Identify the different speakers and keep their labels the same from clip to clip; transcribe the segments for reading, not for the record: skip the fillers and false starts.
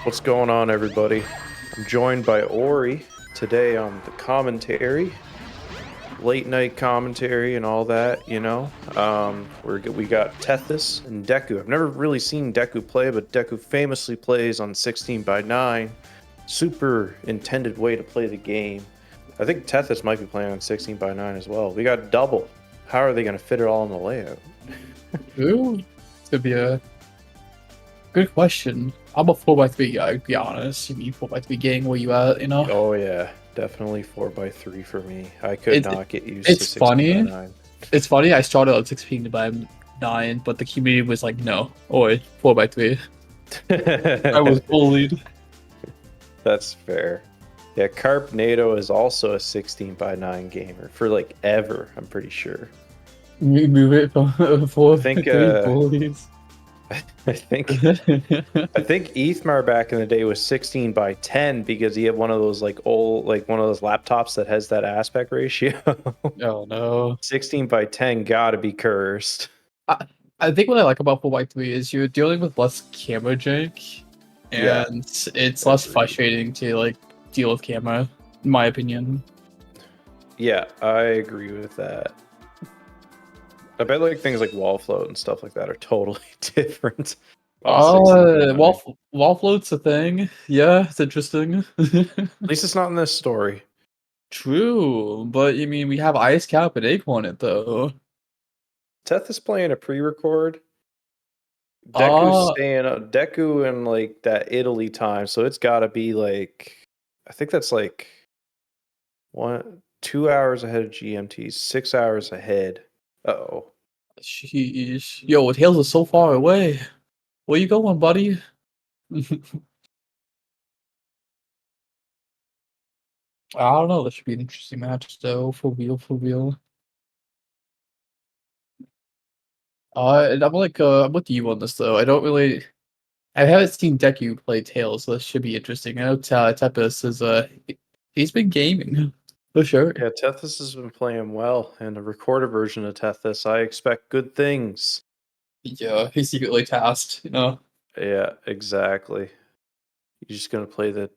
Speaker 1: What's going on, everybody? I'm joined by Ori today on the commentary, late night commentary, and all that. We got Tethys and Deku. I've never really seen Deku play, but Deku famously plays on 16:9. Super intended way to play the game. I think Tethys might be playing on 16:9 as well. We got double. How are they going to fit it all in the layout?
Speaker 2: Ooh, it's gonna be a good question. I'm a 4x3 guy, to be honest. You mean 4x3 gang where you at, you know?
Speaker 1: Oh yeah, definitely 4x3 for me. I could not get used to
Speaker 2: It's funny.
Speaker 1: 16:9.
Speaker 2: It's funny, I started on 16:9, but the community was like, no, or 4x3. I was bullied.
Speaker 1: That's fair. Yeah, Carp NATO is also a 16:9 gamer for like ever, I'm pretty sure.
Speaker 2: We move it from 4x3 bullies.
Speaker 1: I think Ethmar back in the day was 16:10 because he had one of those like old, like one of those laptops that has that aspect ratio.
Speaker 2: Oh no.
Speaker 1: 16:10 gotta be cursed.
Speaker 2: I think what I like about 4x3 is you're dealing with less camera jank, and it's less frustrating to like deal with camera, in my opinion.
Speaker 1: Yeah, I agree with that. I bet like things like wall float and stuff like that are totally different.
Speaker 2: Wall float's a thing. Yeah, it's interesting.
Speaker 1: At least it's not in this story.
Speaker 2: True, but I mean, we have Ice Cap and Acorn it though.
Speaker 1: Teth is playing a pre-record. Deku's staying up. Deku in like that Italy time, so it's got to be like, I think that's like 2 hours ahead of GMT, 6 hours ahead. Uh-oh.
Speaker 2: Sheesh. Yo, Tails is so far away. Where you going, buddy? I don't know. This should be an interesting match, though. For real. And I'm like, I'm with you on this though. I haven't seen Deku play Tails, so this should be interesting. I know Tepis is he's been gaming for sure.
Speaker 1: Yeah, Tethys has been playing well, and a recorded version of Tethys, I expect good things.
Speaker 2: Yeah, he's secretly tasked, you know.
Speaker 1: Yeah, exactly. You're just gonna play the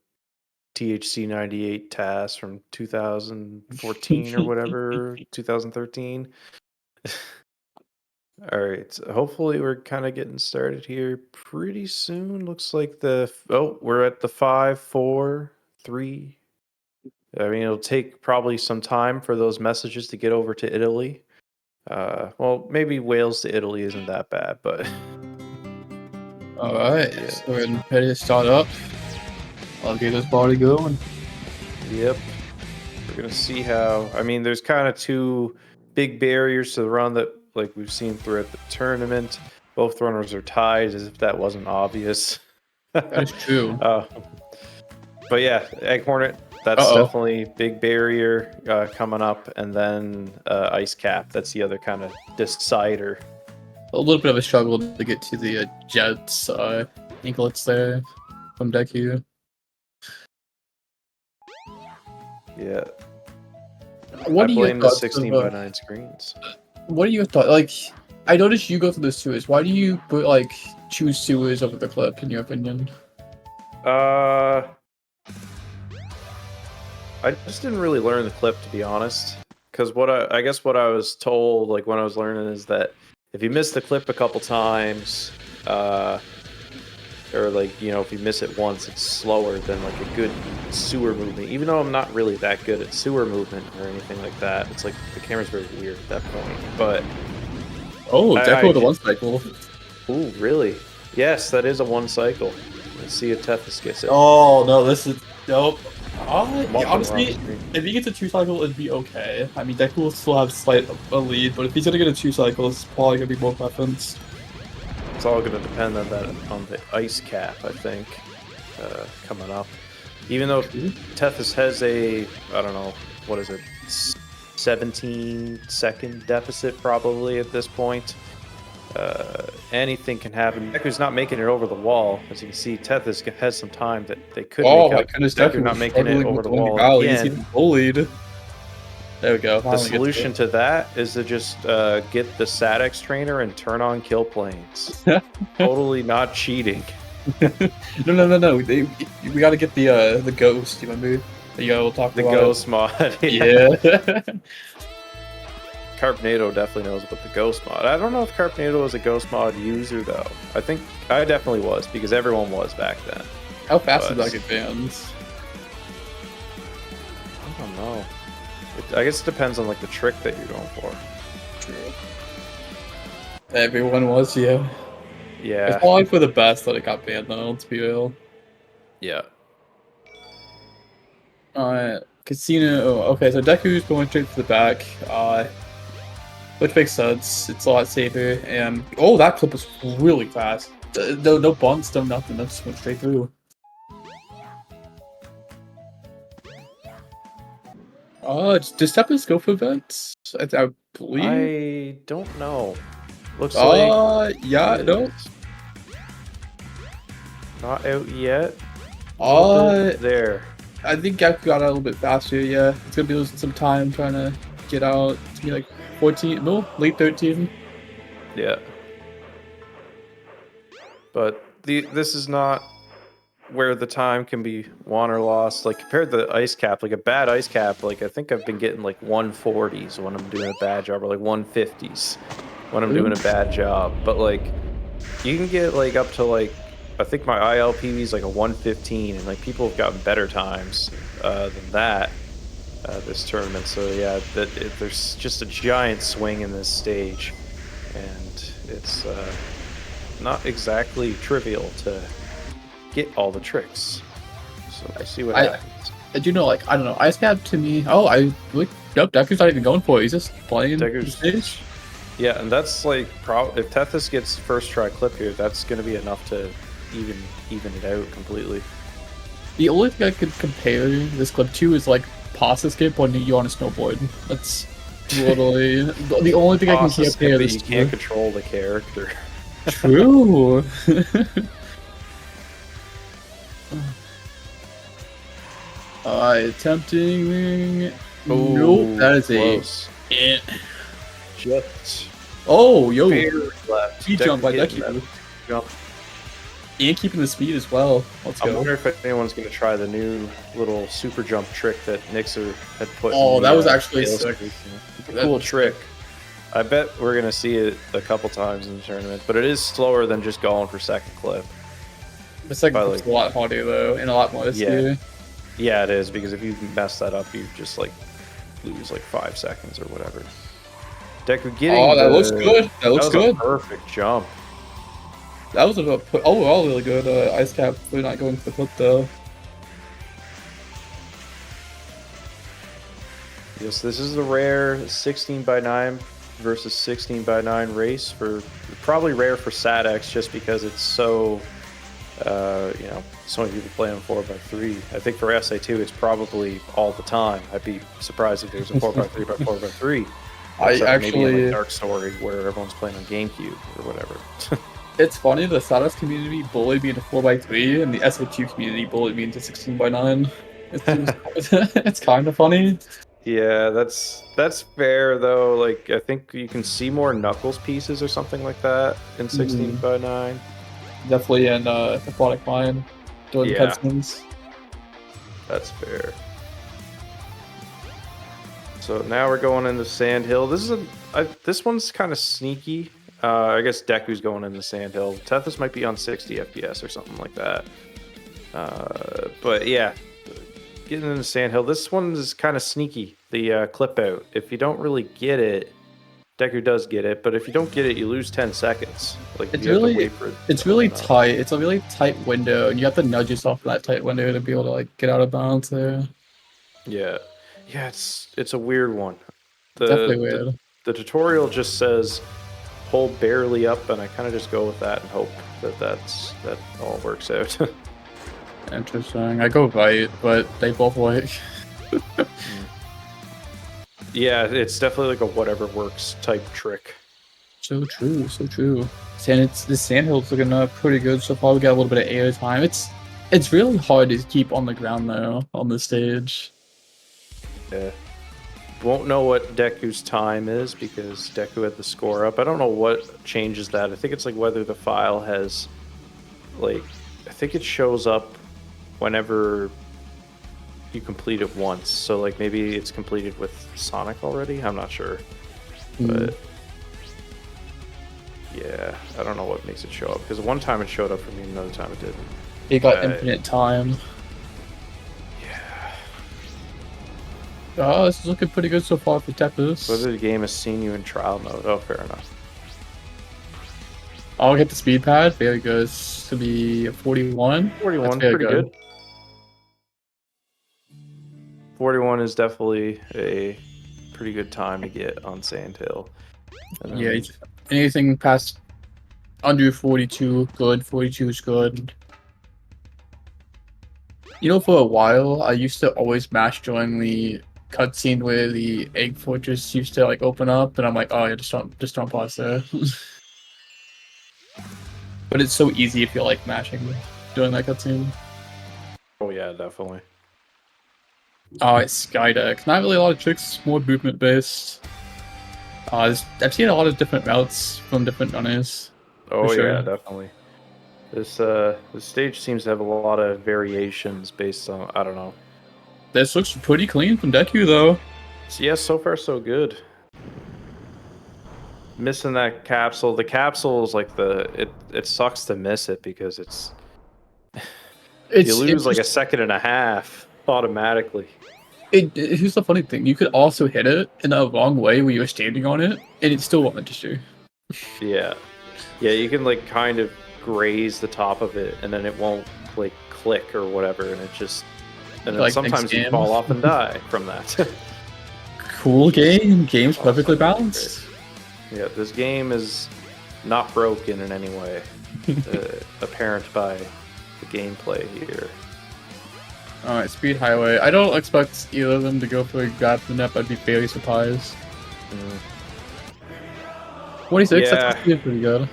Speaker 1: THC 98 task from 2014 or whatever, 2013. All right, so hopefully we're kind of getting started here pretty soon. Looks like we're at the 5, 4, 3. I mean, it'll take probably some time for those messages to get over to Italy. Well, maybe Wales to Italy isn't that bad, but
Speaker 2: All right, so we're ready to start up. I'll get this party going.
Speaker 1: Yep. We're gonna see how. I mean, there's kind of two big barriers to the run that, like we've seen throughout the tournament. Both runners are tied, as if that wasn't obvious.
Speaker 2: That is true.
Speaker 1: But yeah, Egg Hornet. That's definitely big barrier coming up, and then Ice Cap. That's the other kind of decider.
Speaker 2: A little bit of a struggle to get to the Jets anklets there from Deku.
Speaker 1: Yeah.
Speaker 2: What
Speaker 1: I blame the 16:9 screens.
Speaker 2: What are your thoughts? Like, I noticed you go through the sewers. Why do you choose sewers over the clip, in your opinion?
Speaker 1: I just didn't really learn the clip, to be honest. Because I guess what I was told, like when I was learning, is that if you miss the clip a couple times, or like, you know, if you miss it once, it's slower than like a good sewer movement. Even though I'm not really that good at sewer movement or anything like that, it's like the camera's very weird at that point. But
Speaker 2: Deku with a 1 cycle.
Speaker 1: Ooh, really? Yes, that is a 1 cycle. Let's see if Tethys gets it.
Speaker 2: Oh no, this is dope. Honestly, if he gets a 2 cycle, it'd be okay. I mean, Deku will still have a lead, but if he's gonna get a 2 cycle, it's probably gonna be more preference.
Speaker 1: It's all gonna depend on the Ice Cap, I think, coming up. Even though Tethys has a, I don't know, what is it, 17-second deficit probably at this point. Anything can happen. Deku's not making it over the wall. As you can see, Tethys has some time that they could make up.
Speaker 2: Goodness,
Speaker 1: Deku not making it over the wall again.
Speaker 2: He's getting bullied. There we go.
Speaker 1: The solution to that is to just get the SADX trainer and turn on kill planes. Totally not cheating.
Speaker 2: No. We gotta get the ghost. You remember? We'll talk
Speaker 1: The
Speaker 2: about
Speaker 1: ghost mod.
Speaker 2: Yeah.
Speaker 1: Carpnado definitely knows about the ghost mod. I don't know if Carpnado was a ghost mod user though. I think I definitely was because everyone was back then.
Speaker 2: How fast does that get banned?
Speaker 1: I don't know. I guess it depends on like the trick that you're going for.
Speaker 2: True. Everyone was, yeah.
Speaker 1: Yeah.
Speaker 2: It's probably for the best that it got banned though, let's be real.
Speaker 1: Yeah.
Speaker 2: Casino. Oh, okay, so Deku's going straight to the back. Which makes sense. It's a lot safer. And oh, that clip was really fast. No bumps, no nothing. That just went straight through. Does Tempest go for events? I believe.
Speaker 1: I don't know. Looks like.
Speaker 2: Yeah, no.
Speaker 1: Not out yet.
Speaker 2: There. I think Gaku got out a little bit faster. Yeah, it's gonna be losing some time trying to get out. It's gonna be like 14. No, late 13.
Speaker 1: Yeah. But this is not where the time can be won or lost. Like compared to the ice cap, like a bad ice cap, like I think I've been getting like 140s when I'm doing a bad job, or like 150s when I'm doing a bad job. But like you can get like up to like, I think my ILPV is like a 115, and like people have gotten better times than that this tournament. So yeah, there's just a giant swing in this stage, and it's not exactly trivial to get all the tricks. So we'll see what happens.
Speaker 2: I do know, like, I don't know, Ice Cap to me. Oh, nope, Deku's not even going for it. He's just playing the stage.
Speaker 1: Yeah, and that's like if Tethys gets first try clip here, that's going to be enough to even it out completely.
Speaker 2: The only thing I could compare this clip to is like Pasta Skip when you on a snowboard. That's literally the only thing I can compare this to.
Speaker 1: You can't control the character.
Speaker 2: True. Attempting. Nope, that is
Speaker 1: close.
Speaker 2: Just. Oh, yo.
Speaker 1: Left.
Speaker 2: Speed jump by Deku.
Speaker 1: Jump.
Speaker 2: And keeping the speed as well. Let's go.
Speaker 1: I wonder if anyone's going to try the new little super jump trick that Nixer had put.
Speaker 2: Oh, that was actually sick.
Speaker 1: Cool trick. I bet we're going to see it a couple times in the tournament, but it is slower than just going for second clip.
Speaker 2: The second clip's a lot harder though, and a lot more risky.
Speaker 1: Yeah, it is, because if you mess that up, you just like lose like 5 seconds or whatever. Deku getting.
Speaker 2: Oh, that looks good. That looks good.
Speaker 1: A perfect jump.
Speaker 2: That was overall really good. Ice Cap for not going for the flip though.
Speaker 1: Yes, this is the rare 16x9 versus 16x9 race for probably rare for SADX just because it's so. You know, so many people play on 4x3. I think for SA2 it's probably all the time. I'd be surprised if there's a 4x3 by 4x3.
Speaker 2: I actually
Speaker 1: maybe in like Dark Story where everyone's playing on GameCube or whatever.
Speaker 2: It's funny, the SADX community bullied me into 4x3 and the SA2 community bullied me into 16x9. It's kind of funny.
Speaker 1: Yeah, that's fair though. Like I think you can see more Knuckles pieces or something like that in 16x9.
Speaker 2: Definitely in Aquatic Mine doing the cutscenes.
Speaker 1: That's fair. So now we're going into Sand Hill. This one's kind of sneaky. I guess Deku's going into Sand Hill. Tethys might be on 60 FPS or something like that. But yeah, getting into Sand Hill. This one is kind of sneaky. The clip out. If you don't really get it, Deku does get it, but if you don't get it, you lose 10 seconds. Like
Speaker 2: it's
Speaker 1: you
Speaker 2: really,
Speaker 1: have to wait for it.
Speaker 2: It's really tight. It's a really tight window, and you have to nudge yourself in that tight window to be able to like get out of bounds there.
Speaker 1: Yeah, it's a weird one.
Speaker 2: Definitely weird.
Speaker 1: The tutorial just says hold barely up, and I kind of just go with that and hope that all works out.
Speaker 2: Interesting. I go right, but they both work.
Speaker 1: Yeah, it's definitely like a whatever works type trick.
Speaker 2: So true, so true. The Sandhill's looking pretty good so far. We got a little bit of air time. It's really hard to keep on the ground though on the stage.
Speaker 1: Yeah. Won't know what Deku's time is because Deku had the score up. I don't know what changes that. I think it's like whether the file has, like, I think it shows up whenever you complete it once. So like maybe it's completed with Sonic already. I'm not sure, but yeah, I don't know what makes it show up because one time it showed up for me, another time it didn't.
Speaker 2: It got infinite time.
Speaker 1: Yeah.
Speaker 2: Oh, this is looking pretty good so far for Tempest.
Speaker 1: Whether the game has seen you in trial mode. Oh, fair enough.
Speaker 2: I'll get the speed pad. Very good. It's to be 41.
Speaker 1: 41,
Speaker 2: That's very
Speaker 1: pretty good. 41 is definitely a pretty good time to get on Sandhill.
Speaker 2: Yeah, anything past under 42, good. 42 is good. You know, for a while, I used to always mash during the cutscene where the egg fortress used to like open up, and I'm like, oh yeah, just don't pause there. But it's so easy if you like mashing during that cutscene.
Speaker 1: Oh yeah, definitely.
Speaker 2: Oh, it's Skydeck. Not really a lot of tricks, more movement based. I've seen a lot of different routes from different runners.
Speaker 1: Oh
Speaker 2: sure.
Speaker 1: yeah, definitely. This stage seems to have a lot of variations based on, I don't know.
Speaker 2: This looks pretty clean from Deku though.
Speaker 1: So yeah, so far so good. Missing that capsule. The capsule is like it sucks to miss it because you lose like a second and a half automatically.
Speaker 2: Here's the funny thing: you could also hit it in the wrong way where you were standing on it, and it still won't register.
Speaker 1: Yeah, you can like kind of graze the top of it, and then it won't like click or whatever, and it just and then
Speaker 2: Like
Speaker 1: sometimes you fall off and die from that.
Speaker 2: Cool game. Game's perfectly balanced.
Speaker 1: Yeah, this game is not broken in any way, apparent by the gameplay here.
Speaker 2: Alright, Speed Highway. I don't expect either of them to go for a grab the net, I'd be very surprised. 26,
Speaker 1: Yeah.
Speaker 2: that's pretty good.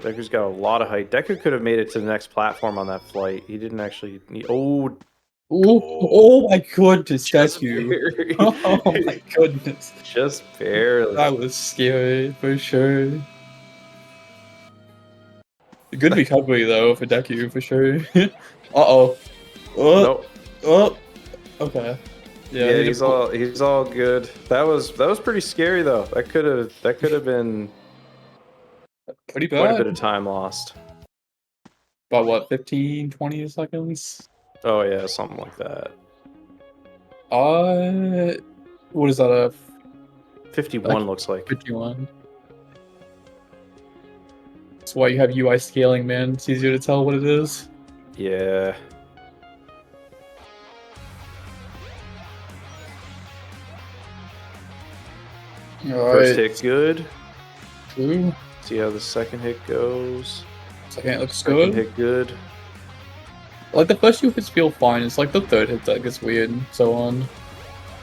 Speaker 1: Deku's got a lot of height. Deku could have made it to the next platform on that flight. He didn't actually.
Speaker 2: Oh my goodness, that's you. Oh my goodness.
Speaker 1: Just barely.
Speaker 2: That was scary, for sure. Good recovery, though, for Deku, for sure. Uh-oh. Oh,
Speaker 1: Nope.
Speaker 2: oh. Okay.
Speaker 1: Yeah, he's all good. That was pretty scary though. That could have been
Speaker 2: pretty bad.
Speaker 1: Quite a bit of time lost.
Speaker 2: About what, 15, 20 seconds?
Speaker 1: Oh yeah, something like that.
Speaker 2: What is that?
Speaker 1: 51 looks like.
Speaker 2: 51. That's why you have UI scaling, man. It's easier to tell what it is.
Speaker 1: Yeah. First hit good.
Speaker 2: True.
Speaker 1: See how the second hit goes.
Speaker 2: Second hit looks
Speaker 1: Second
Speaker 2: good.
Speaker 1: hit good.
Speaker 2: Like the first two hits feel fine. It's like the third hit that gets weird and so on.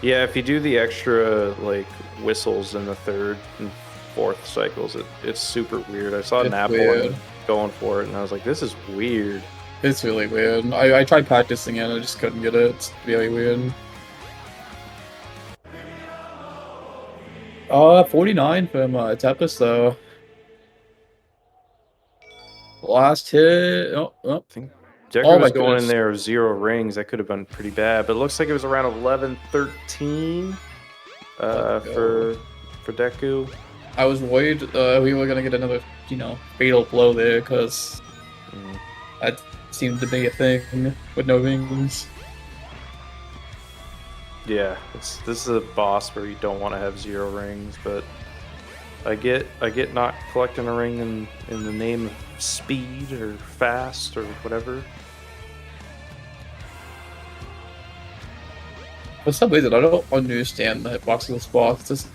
Speaker 1: Yeah, if you do the extra like whistles in the third and fourth cycles, it's super weird. I saw Napoli going for it, and I was like, "This is weird."
Speaker 2: It's really weird. I tried practicing it, I just couldn't get it. It's really weird. 49 from Tempest though. Last hit. Oh.
Speaker 1: I think Deku was going in there with 0 rings. That could have been pretty bad, but it looks like it was around 11-13 for Deku.
Speaker 2: I was worried we were gonna get another, fatal blow there because that seemed to be a thing with no rings.
Speaker 1: Yeah, this is a boss where you don't want to have 0 rings, but I get not collecting a ring in the name of speed or fast or whatever.
Speaker 2: For some reason, I don't understand the hitbox of this boss.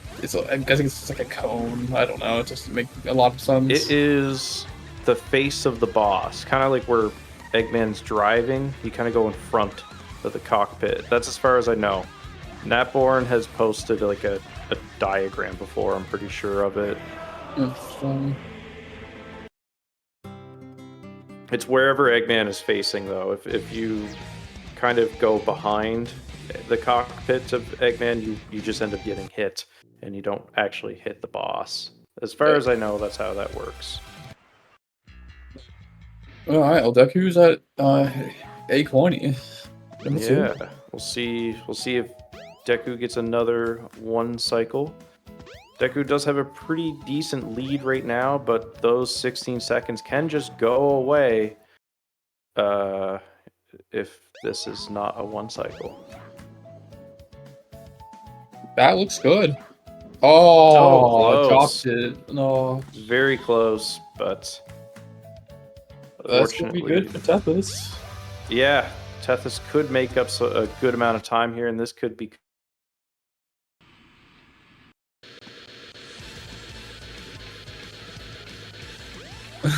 Speaker 2: I'm guessing it's just like a cone. I don't know. It just makes a lot of sense.
Speaker 1: It is the face of the boss, kind of like where Eggman's driving. You kind of go in front of the cockpit. That's as far as I know. Natborn has posted like a diagram before. I'm pretty sure of it. It's wherever Eggman is facing, though. If you kind of go behind the cockpit of Eggman, you just end up getting hit, and you don't actually hit the boss. As far as I know, that's how that works.
Speaker 2: All right, well, Deku's at A20.
Speaker 1: Yeah, we'll see. We'll see if Deku gets another one cycle. Deku does have a pretty decent lead right now, but those 16 seconds can just go away if this is not a one cycle.
Speaker 2: That looks good.
Speaker 1: So
Speaker 2: Oh,
Speaker 1: close.
Speaker 2: dropped it. No,
Speaker 1: Very close, but
Speaker 2: that's gonna be
Speaker 1: unfortunately,
Speaker 2: good for Tethys.
Speaker 1: yeah, Tethys could make up a good amount of time here, and this could be.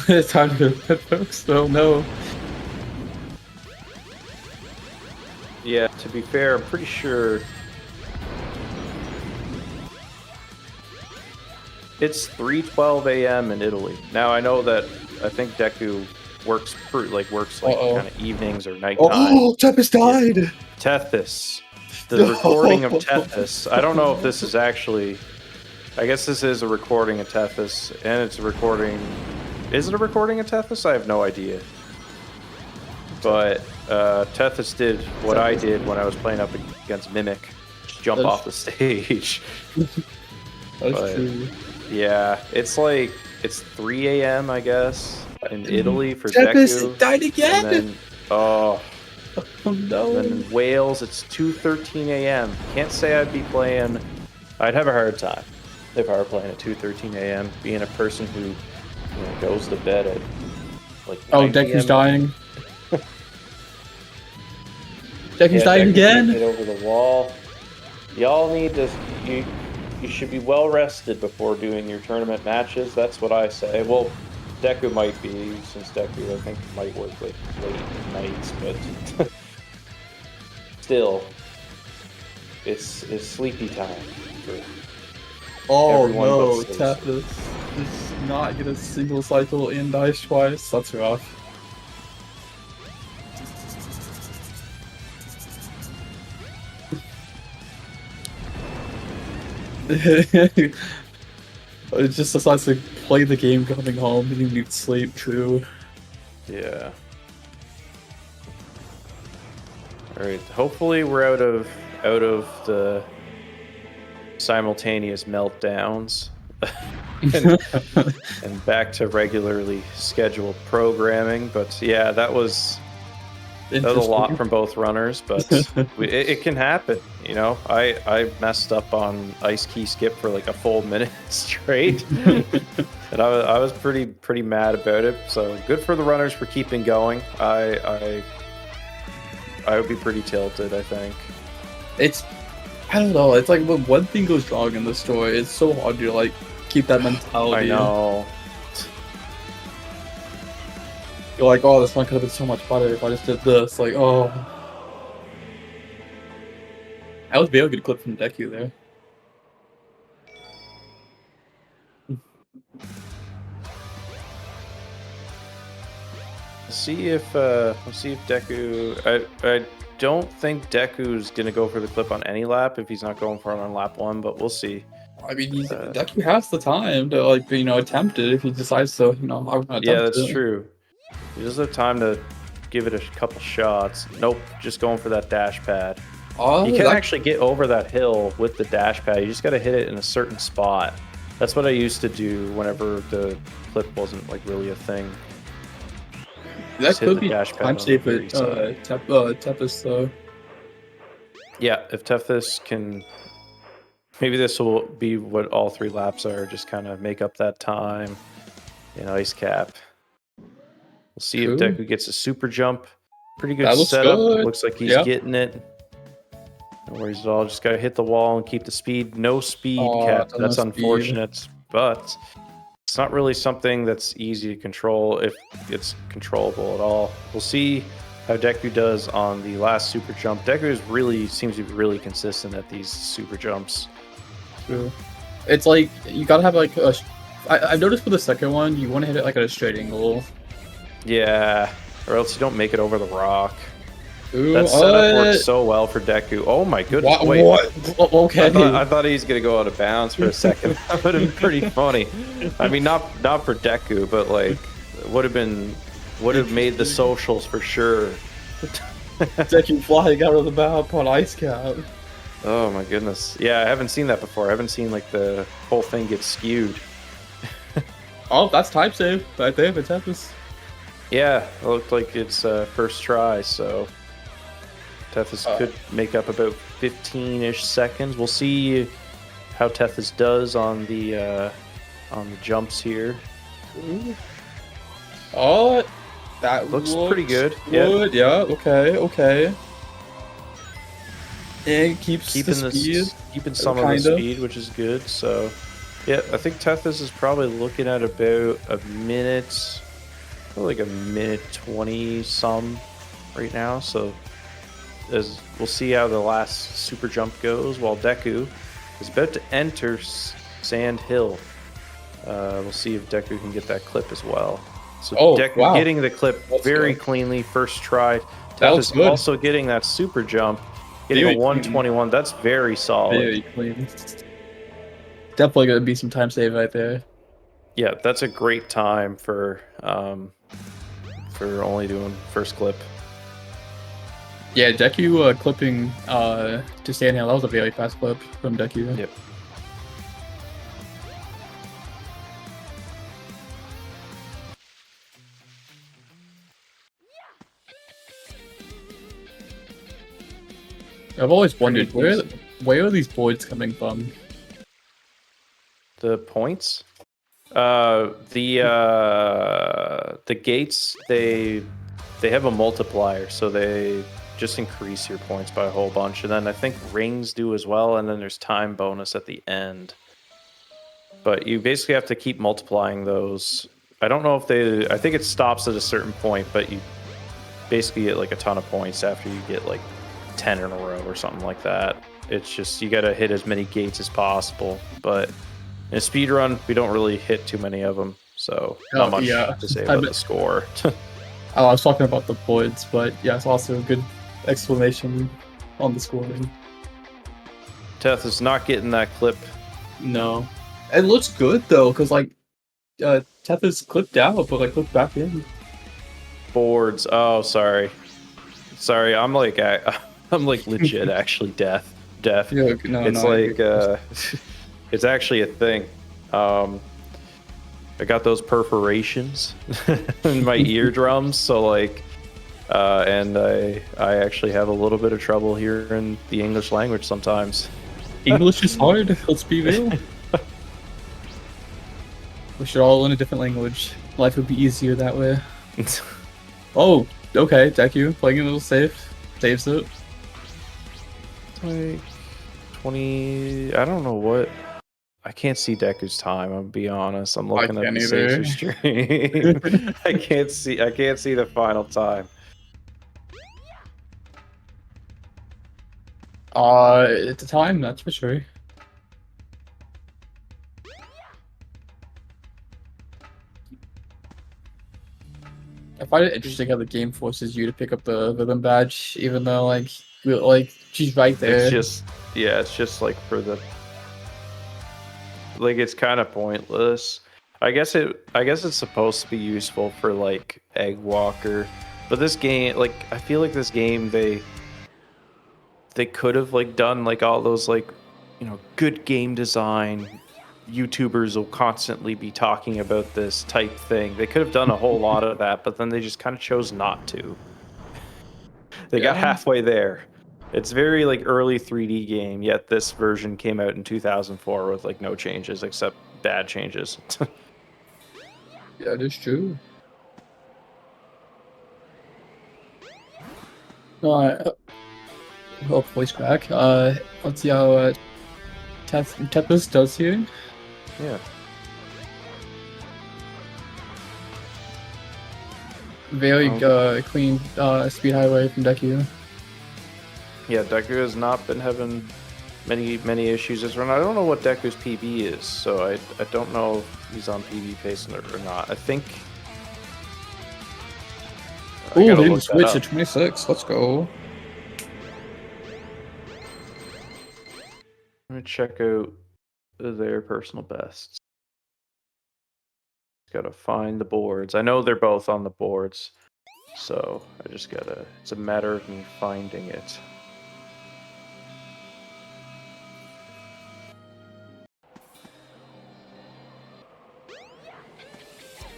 Speaker 2: It's time to go to bed, folks. Oh no.
Speaker 1: Yeah, to be fair, I'm pretty sure it's 3:12 a.m. in Italy. Now I know that I think Deku works like kind of evenings or nighttime.
Speaker 2: Oh, Tethys died.
Speaker 1: Tethys, the recording of Tethys. I don't know if this is actually. I guess this is a recording of Tethys, and it's a recording. Is it a recording of Tethys? I have no idea. But Tethys did what I did when I was playing up against Mimic. Just jump off the stage.
Speaker 2: That's true.
Speaker 1: Yeah, it's 3 a.m. I guess in Italy for
Speaker 2: Tethys
Speaker 1: Deku.
Speaker 2: died again.
Speaker 1: And then oh
Speaker 2: no.
Speaker 1: and then in Wales it's 2:13 a.m. Can't say I'd be playing. I'd have a hard time if I were playing at 2:13 a.m. Being a person who goes to bed at like.
Speaker 2: Deku's dying. Deku's dying again.
Speaker 1: Hit over the wall. Y'all need to. You should be well rested before doing your tournament matches. That's what I say. Well, Deku might be, since Deku I think might work like late nights, but still, it's sleepy time for.
Speaker 2: Oh no, Tethys does not get a single cycle and dies twice. That's rough. It just decides to play the game coming home and you need sleep too.
Speaker 1: Yeah. Alright, hopefully we're out of the simultaneous meltdowns and back to regularly scheduled programming. But yeah, that was a lot from both runners, but it can happen. I messed up on Ice Key Skip for like a full minute straight, and I was pretty mad about it. So good for the runners for keeping going. I would be pretty tilted, I think.
Speaker 2: I don't know. It's like when one thing goes wrong in the story, it's so hard to like keep that mentality.
Speaker 1: I know.
Speaker 2: You're like, oh, this one could have been so much better if I just did this. Like, oh. That was a very good clip from Deku there.
Speaker 1: We'll see if Deku. I don't think Deku's gonna go for the clip on any lap if he's not going for it on lap 1, but we'll see.
Speaker 2: I mean, Deku has the time to attempt it if he decides to.
Speaker 1: Yeah, that's true. He does have time to give it a couple shots. Nope, just going for that dash pad. You can actually get over that hill with the dash pad. You just got to hit it in a certain spot. That's what I used to do whenever the clip wasn't like really a thing.
Speaker 2: That could be time safe at Tethys though.
Speaker 1: Yeah, if Tethys can, maybe this will be what all 3 laps are. Just kind of make up that time in Ice Cap. We'll see if Deku gets a super jump. Pretty good setup. Looks like he's getting it. No worries at all. Just got to hit the wall and keep the speed. No speed cap. That's unfortunate, but it's not really something that's easy to control if it's controllable at all. We'll see how Deku does on the last super jump. Deku seems to be really consistent at these super jumps.
Speaker 2: True. It's like you gotta have like I've noticed for the second one, you want to hit it like at a straight angle.
Speaker 1: Yeah, or else you don't make it over the rock.
Speaker 2: Ooh,
Speaker 1: That setup works so well for Deku. Oh my goodness!
Speaker 2: what?
Speaker 1: Wait,
Speaker 2: What? Okay.
Speaker 1: I thought he was gonna go out of bounds for a second. That would have been pretty funny. I mean, not for Deku, but like would have made the
Speaker 2: Interesting.
Speaker 1: socials for sure.
Speaker 2: Deku flying out of the map on Ice Cap.
Speaker 1: Oh my goodness! Yeah, I haven't seen that before. I haven't seen like the whole thing get skewed.
Speaker 2: Oh, that's time save right there for Tempest.
Speaker 1: Yeah, it looked like it's first try, so Tethys could make up about 15-ish seconds. We'll see how Tethys does on the jumps here.
Speaker 2: Ooh. Oh, that
Speaker 1: Looks
Speaker 2: looks
Speaker 1: pretty good.
Speaker 2: Good. Yeah. Okay. Okay. And keeps
Speaker 1: Keeping
Speaker 2: the speed.
Speaker 1: keeping some of the
Speaker 2: Kinda.
Speaker 1: speed, which is good. So, yeah, I think Tethys is probably looking at about a minute, probably like a minute 20 some right now. So, as we'll see how the last super jump goes, while Deku is about to enter Sand Hill. We'll see if Deku can get that clip as well. So Deku
Speaker 2: Wow.
Speaker 1: getting the clip
Speaker 2: Let's
Speaker 1: very
Speaker 2: go.
Speaker 1: cleanly, first try.
Speaker 2: That was
Speaker 1: Tethys
Speaker 2: good.
Speaker 1: also getting that super jump, getting
Speaker 2: Very
Speaker 1: a
Speaker 2: clean.
Speaker 1: 121. That's very solid.
Speaker 2: Very clean. Definitely gonna be some time save right there.
Speaker 1: Yeah, that's a great time for only doing first clip.
Speaker 2: Yeah, Deku clipping to stand here. That was a very fast clip from Deku.
Speaker 1: Yep.
Speaker 2: I've always wondered
Speaker 1: Pretty
Speaker 2: where are these boards coming from?
Speaker 1: The points, the gates they have a multiplier, so they just increase your points by a whole bunch, and then I think rings do as well, and then there's time bonus at the end. But you basically have to keep multiplying those. I don't know if I think it stops at a certain point, but you basically get like a ton of points after you get like 10 in a row or something like that. It's just you got to hit as many gates as possible, but in a speed run, we don't really hit too many of them, so not much to say about the score.
Speaker 2: Oh, I was talking about the boards, but yeah, it's also a good explanation on the scoring.
Speaker 1: Teth is not getting that clip.
Speaker 2: No, it looks good though, because like Teth is clipped out, but like clipped back in.
Speaker 1: Boards. Oh, sorry. I'm like I'm like legit actually deaf.
Speaker 2: Yeah, no,
Speaker 1: It's
Speaker 2: no,
Speaker 1: like it's actually a thing. I got those perforations in my eardrums, so like and I actually have a little bit of trouble hearing the English language sometimes.
Speaker 2: English is hard. Let's be real. We should all learn a different language. Life would be easier that way. Oh, okay, Deku playing a little safe. Saves it.
Speaker 1: Like 20. I don't know what. I can't see Deku's time. I'm gonna be honest. I'm looking at the safer stream. I can't see the final time.
Speaker 2: It's a time, that's for sure. I find it interesting how the game forces you to pick up the rhythm badge, even though like she's right there.
Speaker 1: It's just like for the like it's kind of pointless. I guess it's supposed to be useful for like Egg Walker, but this game, like I feel like this game they could have like done like all those like, you know, good game design. YouTubers will constantly be talking about this type thing. They could have done a whole lot of that, but then they just kind of chose not to. They got halfway there. It's very like early 3D game, yet this version came out in 2004 with like no changes except bad changes.
Speaker 2: Yeah, it is true. Oh, voice crack. Let's see how Tempest does here.
Speaker 1: Yeah.
Speaker 2: Very clean speed highway from Deku.
Speaker 1: Yeah, Deku has not been having many issues this run. I don't know what Deku's PB is, so I don't know if he's on PB pace or not. I think.
Speaker 2: Oh, hitting the switch at 26. Let's go.
Speaker 1: Let me check out their personal bests. Gotta find the boards. I know they're both on the boards, so I just gotta. It's a matter of me finding it.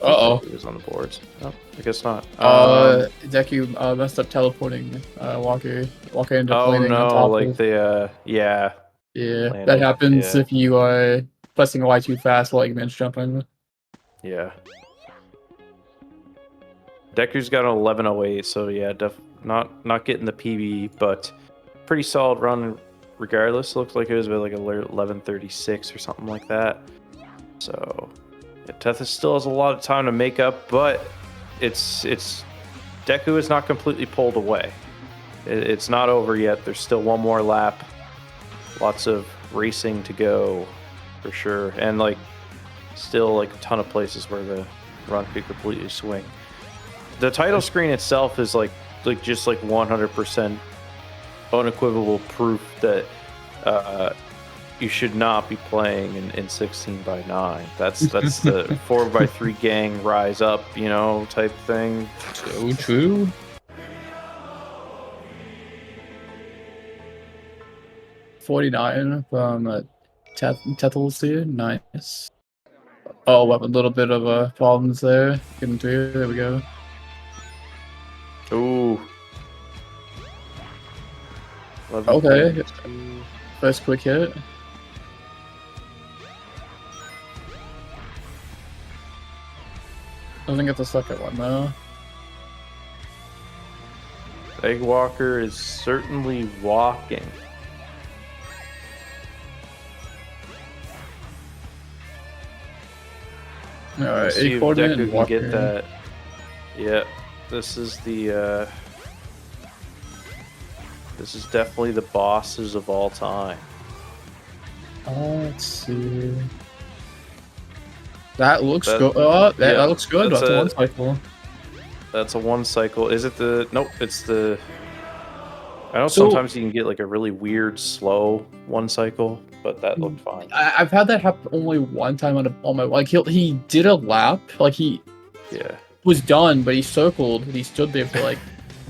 Speaker 2: Uh-oh.
Speaker 1: It was on the boards. Oh, I guess not.
Speaker 2: Deku messed up teleporting Walker. Walker ended up
Speaker 1: Oh
Speaker 2: landing on
Speaker 1: no!
Speaker 2: top
Speaker 1: Like
Speaker 2: of.
Speaker 1: the yeah.
Speaker 2: Yeah, that
Speaker 1: Landed,
Speaker 2: happens
Speaker 1: yeah.
Speaker 2: if you are pressing Y too fast while you man's jumping.
Speaker 1: Yeah. Deku's got an 1108, so yeah, not getting the PB, but pretty solid run regardless. Looks like it was about like 1136 or something like that. So yeah, Tethys still has a lot of time to make up, but it's Deku is not completely pulled away. It's not over yet. There's still one more lap. Lots of racing to go for sure, and like still like a ton of places where the run could completely swing. The title screen itself is like just like 100% unequivocal proof that you should not be playing in 16:9. That's the 4x3 gang rise up, you know, type thing.
Speaker 2: So true. $49 from Tethels here. Nice. Oh, we have a little bit of problems there. Getting through. There we go.
Speaker 1: Ooh.
Speaker 2: Okay. First quick hit. Doesn't get the second one though.
Speaker 1: Eggwalker is certainly walking.
Speaker 2: Alright,
Speaker 1: See if
Speaker 2: Deku
Speaker 1: Deku can get that. Yeah, this is the this is definitely the bosses of all time.
Speaker 2: Let's see. That looks good. That looks good. That's a one cycle.
Speaker 1: That's a one cycle. Is it the? Nope, it's the. I know
Speaker 2: So-
Speaker 1: sometimes you can get like a really weird slow one cycle, but that looked fine.
Speaker 2: I've had that happen only one time on my like he did a lap, like he
Speaker 1: Yeah.
Speaker 2: was done, but he circled and he stood there for like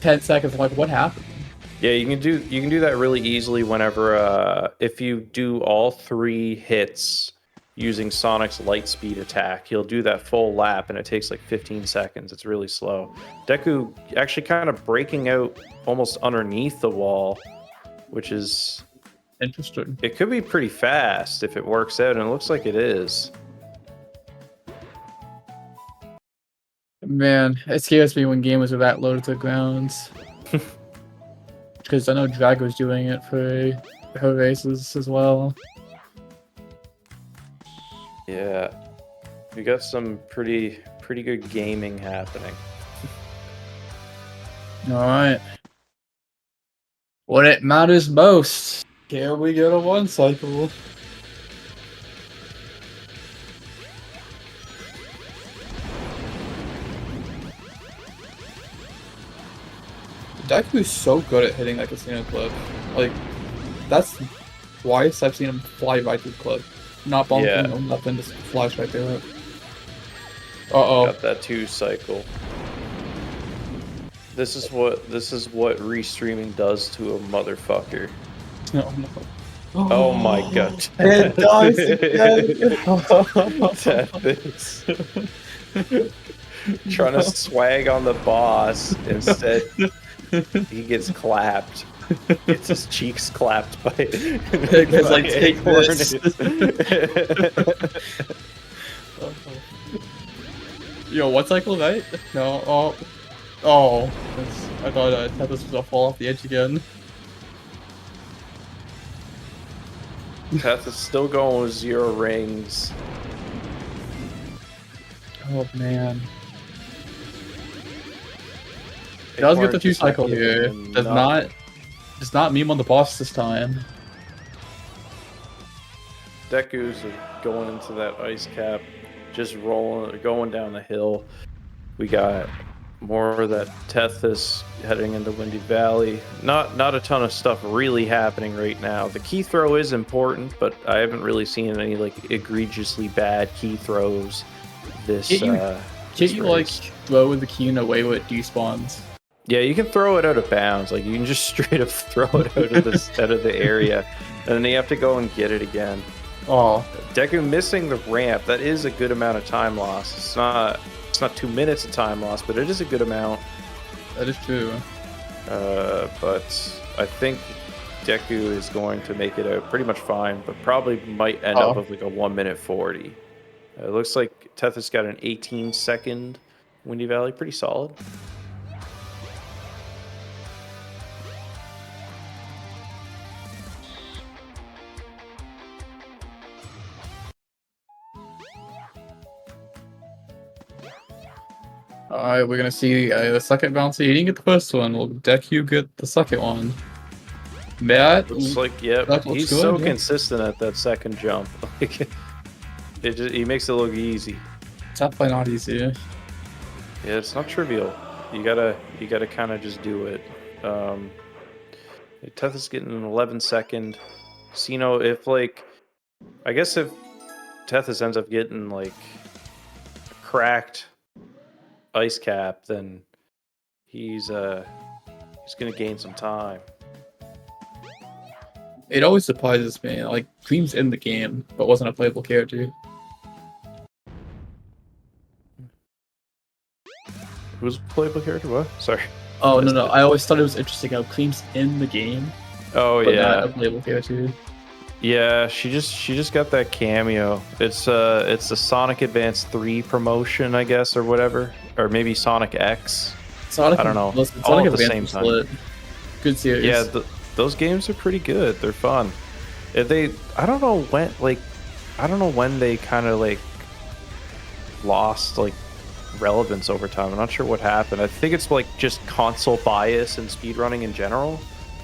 Speaker 2: 10 seconds. I'm like, what happened?
Speaker 1: Yeah, you can do that really easily whenever if you do all 3 hits using Sonic's light speed attack, he'll do that full lap and it takes like 15 seconds. It's really slow. Deku actually kind of breaking out almost underneath the wall, which is
Speaker 2: Interesting.
Speaker 1: it could be pretty fast if it works out, and it looks like it is.
Speaker 2: Man, it scares me when gamers are that low to the ground. Because I know Drag was doing it for her races as well.
Speaker 1: Yeah, we got some pretty good gaming happening.
Speaker 2: Alright. What it matters most. Can we get a one cycle? Deku is so good at hitting that casino clip. Like, that's twice I've seen him fly right through the clip. Not bumping,
Speaker 1: Yeah.
Speaker 2: no nothing, just flies right through it. Uh-oh.
Speaker 1: Got that 2 cycle. This is what restreaming does to a motherfucker.
Speaker 2: No, no.
Speaker 1: Oh my god.
Speaker 2: It does
Speaker 1: Tethys. Trying to swag on the boss. Instead, he gets clapped. Gets his cheeks clapped by
Speaker 2: Because I take this. Yo, what cycle night? No, oh. I thought Tethys was gonna fall off the edge again.
Speaker 1: Tethys still going with 0 rings.
Speaker 2: Oh man. It does get the 2 cycle here. Does not meme on the boss this time.
Speaker 1: Deku's going into that ice cap, just going down the hill. We got more of that Tethys heading into Windy Valley. Not a ton of stuff really happening right now. The key throw is important, but I haven't really seen any like egregiously bad key throws this
Speaker 2: Can't you like
Speaker 1: race.
Speaker 2: throw the key in a way where it despawns?
Speaker 1: Yeah, you can throw it out of bounds. Like you can just straight up throw it out of the area, and then you have to go and get it again.
Speaker 2: Oh,
Speaker 1: Deku missing the ramp. That is a good amount of time loss. It's not 2 minutes of time loss, but it is a good amount.
Speaker 2: that is true.
Speaker 1: But I think Deku is going to make it out pretty much fine, but probably might end up with like a 1 minute 40. It looks like Tethys got an 18-second Windy Valley, pretty solid.
Speaker 2: Alright, we're gonna see the second bouncer. You didn't get the first one. Will Deku get the second one? Matt?
Speaker 1: Looks like, yeah,
Speaker 2: that looks
Speaker 1: he's
Speaker 2: good,
Speaker 1: so
Speaker 2: yeah.
Speaker 1: consistent at that second jump. Like, he makes it look easy.
Speaker 2: It's definitely not easy.
Speaker 1: Yeah, it's not trivial. You gotta kind of just do it. Tethys getting an 11-second. Sino, if like, I guess if Tethys ends up getting like cracked ice cap, then he's gonna gain some time.
Speaker 2: It always surprises me. Like, Cream's in the game, but wasn't a playable character.
Speaker 1: Who's a playable character? What? Sorry.
Speaker 2: Oh, no. I always thought it was interesting how Cream's in the game,
Speaker 1: Oh
Speaker 2: but
Speaker 1: yeah.
Speaker 2: not a playable character.
Speaker 1: Yeah, she just got that cameo. It's the Sonic Advance 3 promotion, I guess, or whatever, or maybe Sonic X.
Speaker 2: Sonic,
Speaker 1: I don't know.
Speaker 2: Listen,
Speaker 1: All
Speaker 2: Sonic
Speaker 1: at the
Speaker 2: Advance
Speaker 1: same
Speaker 2: was
Speaker 1: time.
Speaker 2: lit. Good series.
Speaker 1: Yeah, those games are pretty good. They're fun. I don't know when they kind of like lost like relevance over time. I'm not sure what happened. I think it's like just console bias and speedrunning in general.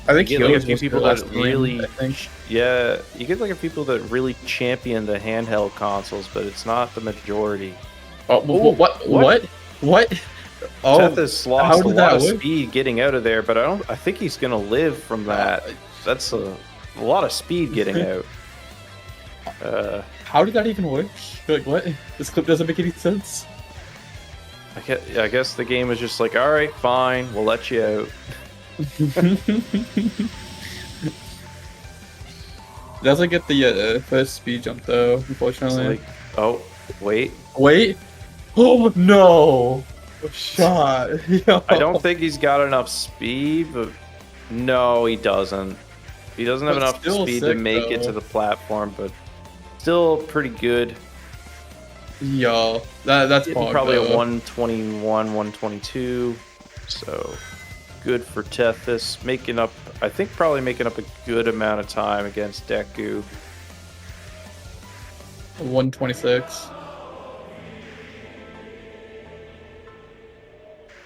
Speaker 2: I think
Speaker 1: You get like a
Speaker 2: Heroes
Speaker 1: few
Speaker 2: was
Speaker 1: people
Speaker 2: the last
Speaker 1: that
Speaker 2: game,
Speaker 1: really,
Speaker 2: I think.
Speaker 1: yeah, you get like a people that really champion the handheld consoles, but it's not the majority.
Speaker 2: Oh, what? Oh,
Speaker 1: Tethys lost
Speaker 2: how
Speaker 1: a
Speaker 2: did
Speaker 1: lot
Speaker 2: that
Speaker 1: of
Speaker 2: work?
Speaker 1: speed getting out of there, but I think he's gonna live from that. That's a lot of speed getting out.
Speaker 2: How did that even work? Like, what? This clip doesn't make any sense.
Speaker 1: I guess the game was just like, all right, fine, we'll let you out.
Speaker 2: Doesn't get the first speed jump though,
Speaker 1: It's
Speaker 2: unfortunately.
Speaker 1: like, oh, wait.
Speaker 2: Wait! Oh no! Shot! Yo.
Speaker 1: I don't think he's got enough speed, but no, he doesn't. He doesn't have
Speaker 2: But
Speaker 1: enough
Speaker 2: still
Speaker 1: speed to
Speaker 2: sick,
Speaker 1: make it
Speaker 2: though.
Speaker 1: to the platform, but still pretty good.
Speaker 2: Yo, that's
Speaker 1: Getting
Speaker 2: fun,
Speaker 1: probably
Speaker 2: though.
Speaker 1: a 121, 122. So good for Tethys. I think probably making up a good amount of time against Deku.
Speaker 2: 126.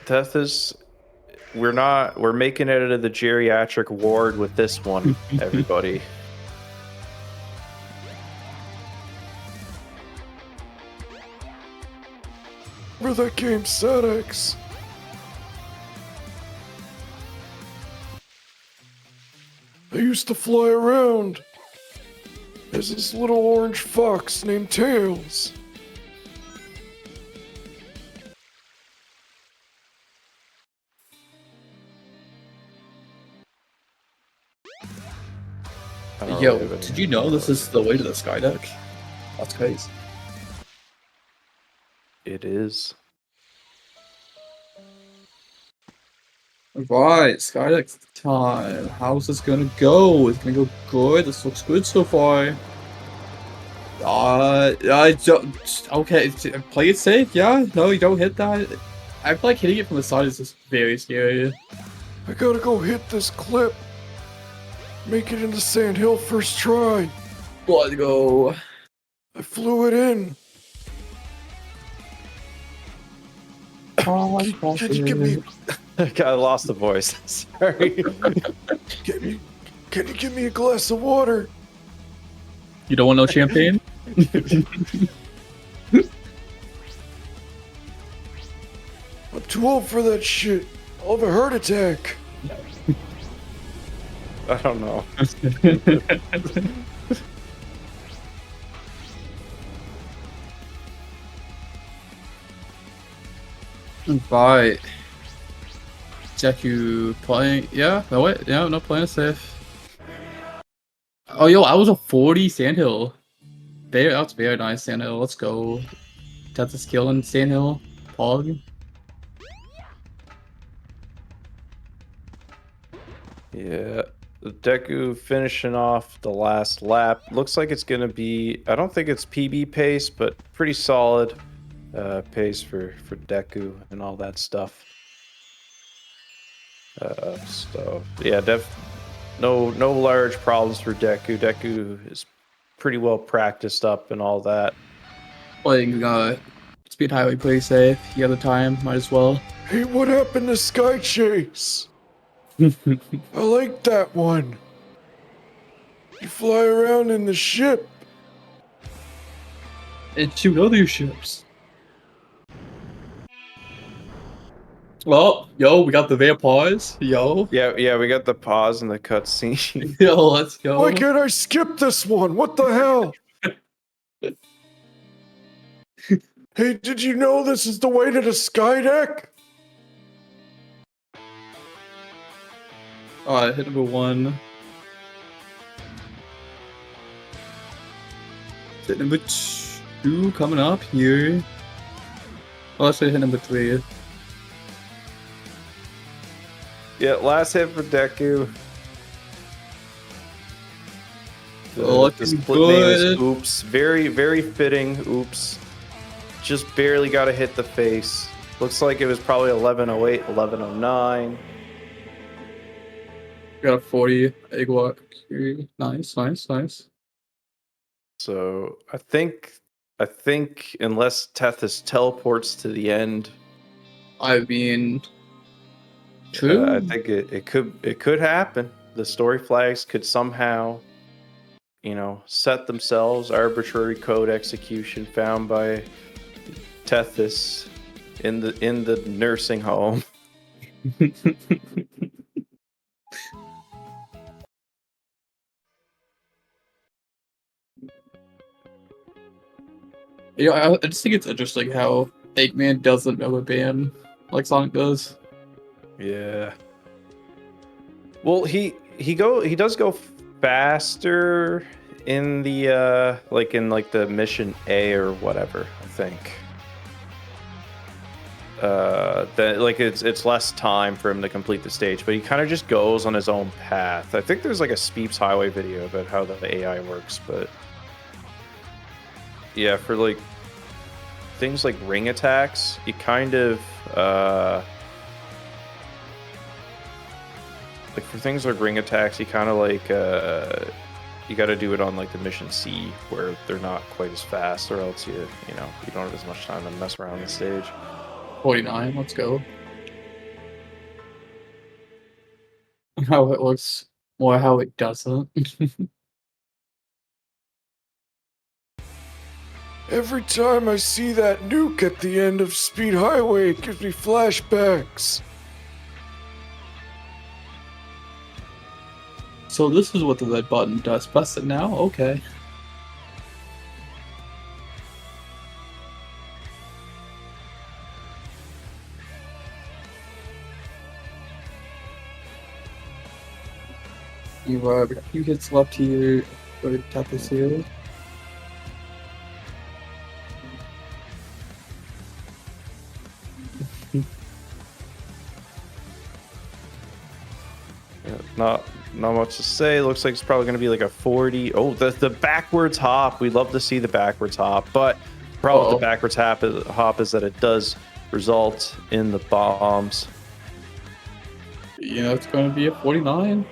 Speaker 1: Tethys, we're making it out of the geriatric ward with this one, everybody. Remember that game SADX? I used to fly around as this little orange fox named Tails.
Speaker 2: Yo, did you know this is the way to the sky deck? That's crazy.
Speaker 1: It is.
Speaker 2: Right, Skydeck's time. How's this gonna go? It's gonna go good. This looks good so far. I don't. Okay, play it safe. Yeah, no, you don't hit that. I feel like hitting it from the side is just very scary.
Speaker 1: I gotta go hit this clip. Make it into Sand Hill first try.
Speaker 2: Let's go.
Speaker 1: I flew it in.
Speaker 2: Oh,
Speaker 1: Can you give me? I lost the voice. Sorry. Can you give me a glass of water?
Speaker 2: You don't want no champagne?
Speaker 1: too old for that shit. I'll have a heart attack. I don't know.
Speaker 2: Right. Deku playing. Yeah, no, wait. Yeah, no, playing it safe. Oh, yo, I was a 40 Sandhill. That's very nice, Sandhill. Let's go. That's a skill in Sandhill. Pog.
Speaker 1: Yeah. Deku finishing off the last lap. Looks like it's going to be, I don't think it's PB pace, but pretty solid pace for Deku and all that stuff. So yeah, no large problems for Deku. Deku is pretty well practiced up and all that.
Speaker 2: Playing Speed Highway pretty safe. The other time, might as well.
Speaker 1: Hey, what happened to Sky Chase? I like that one. You fly around in the ship.
Speaker 2: And shoot other ships. Well, yo, we got the vampires. Yo.
Speaker 1: Yeah, we got the pause in the cutscene.
Speaker 2: Yo, let's go.
Speaker 1: Why can't I skip this one? What the hell? Hey, did you know this is the way to the sky deck?
Speaker 2: Alright, hit number 1. Hit number 2 coming up here. Oh, let's say hit number 3.
Speaker 1: Yeah, last hit for Deku. The split name is Oops. Very, very fitting. Oops. Just barely got to hit the face. Looks like it was probably 1108, 1109.
Speaker 2: Got a 40 egg walk here. Nice.
Speaker 1: So I think unless Tethys teleports to the end,
Speaker 2: I mean, true.
Speaker 1: I think it could happen. The story flags could somehow, set themselves. Arbitrary code execution found by Tethys in the nursing home.
Speaker 2: I just think it's interesting how Eggman doesn't know a band like Sonic does.
Speaker 1: Yeah. Well, he does go faster in the the mission A or whatever, I think. It's less time for him to complete the stage, but he kind of just goes on his own path. I think there's like a Speeps Highway video about how the AI works, but yeah, for like things like ring attacks, you kind of like for things like ring attacks, you kind of like you got to do it on like the mission C where they're not quite as fast, or else you don't have as much time to mess around the stage.
Speaker 2: 49, let's go. How it looks, or how it doesn't.
Speaker 1: Every time I see that nuke at the end of Speed Highway, it gives me flashbacks.
Speaker 2: So this is what the red button does. Press it now? Okay. You hit left here, or tap this here.
Speaker 1: Not much to say. Looks like it's probably going to be like a 40. Oh, the backwards hop. We love to see the backwards hop, but the problem with the backwards hop is that it does result in the bombs.
Speaker 2: Yeah, it's going to be a 49.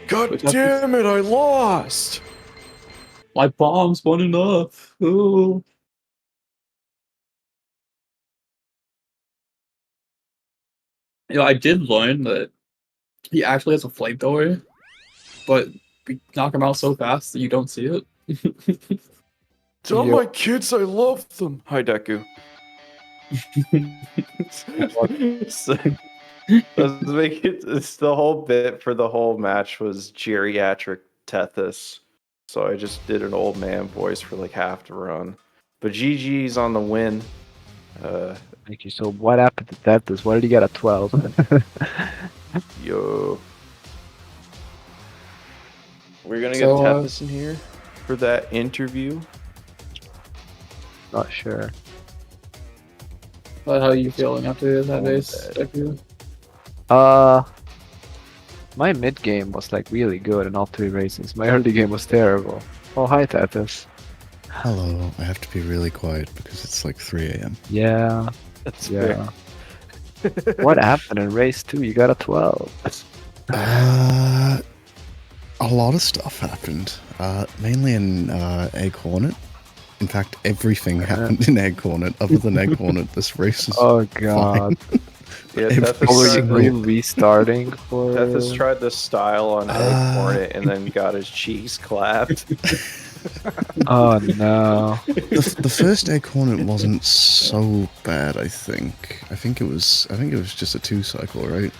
Speaker 1: God damn it, I lost!
Speaker 2: My bombs weren't enough. Ooh. I did learn that he actually has a flamethrower, but we knock him out so fast that you don't see it.
Speaker 1: Tell my kids I love them. Hi, Deku. So, let's make it. It's the whole bit for the whole match was geriatric Tethys. So I just did an old man voice for like half the run. But GG's on the win.
Speaker 3: Thank you. So what happened to Tethys? What did he get at 12?
Speaker 1: Yo. We're gonna
Speaker 2: So,
Speaker 1: get Tethys in here for that interview.
Speaker 3: Not sure.
Speaker 2: how are you feeling after that
Speaker 1: Going
Speaker 2: base?
Speaker 1: bad.
Speaker 2: Deku?
Speaker 3: My mid game was like really good in all 3 races. My early game was terrible. Oh, hi, Tethys.
Speaker 4: Hello, I have to be really quiet because it's like 3 a.m.
Speaker 3: Yeah,
Speaker 1: That's
Speaker 3: yeah. What happened in race 2? You got a 12.
Speaker 4: A lot of stuff happened, mainly in Egg Hornet. In fact, everything happened in Egg Hornet. Other than Egg Hornet, this race is
Speaker 3: Oh god.
Speaker 1: Yeah,
Speaker 4: Every
Speaker 1: Tethys
Speaker 3: Probably
Speaker 4: single-
Speaker 3: restarting for.
Speaker 1: Tethys tried the style on Egg Hornet and then got his cheeks clapped.
Speaker 3: Oh no.
Speaker 4: the first Egg Hornet wasn't so bad. I think it was just a 2 cycle, right?